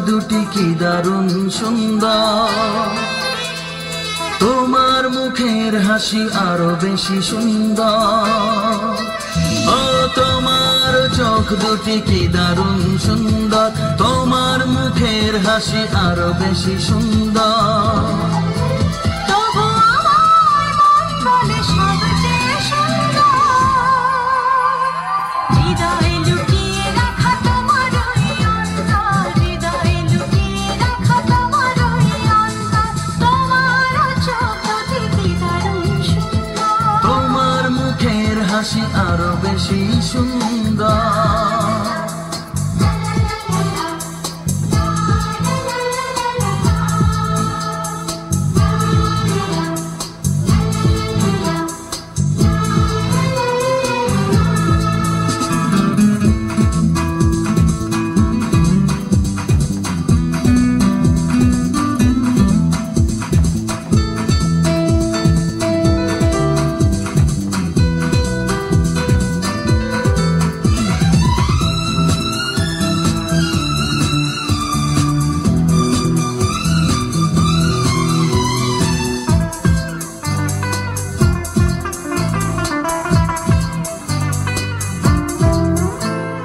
দুটি কি দারুণ সুন্দর, তোমার মুখের হাসি আরো বেশি সুন্দর। ও তোমার চোখ দুটি কি দারুণ সুন্দর, তোমার মুখের হাসি আরো বেশি সুন্দর। হাসি আরো বেশি সুন্দর।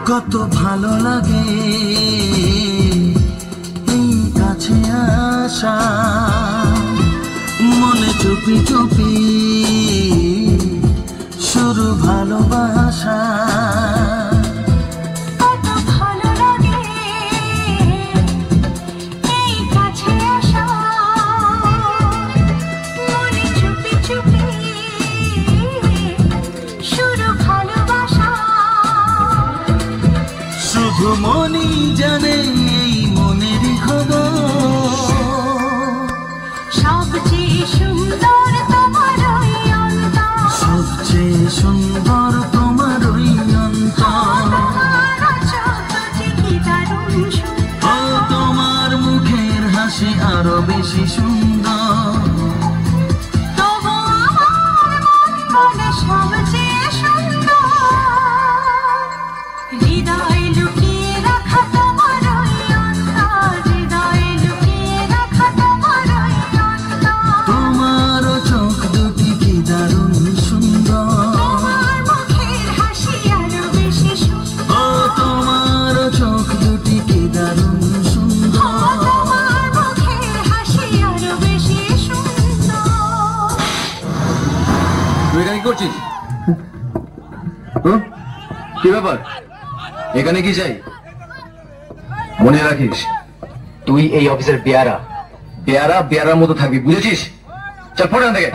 কত ভালো লাগে এই কাছে আসা, মনে চুপি চুপি শুরু ভালোবাসা। শুধু মনই জানে এই মনের খবর, সবচেয়ে সুন্দর তোমার ওই অন্তর, সবচেয়ে সুন্দর তোমার ওই অন্তর। ও তোমার মুখের হাসি আরো বেশি সুন্দর। তবু আমার মন বলে সবচেয়ে সুন্দর, হৃদয় লুকিয়ে রাখা তোমার ওই অন্তর, হৃদয়ে লুকিয়ে রাখা তোমার ওই অন্তর। তোমার চোখ দুটি কি দারুণ সুন্দর, তোমার মুখের হাসি আরো বেশি সুন্দর, ও তোমার চোখ দুটি কি দারুণ সুন্দর। তোমার মুখের হাসি আরো বেশি সুন্দর। তুই এখানে কি করছিস? কি ব্যাপার, এখানে কি চাই? মনে রাখিস তুই এই অফিসের বেয়ারা, বেয়ারার মতো থাকবি, বুঝেছিস? চল পড়ে থেকে।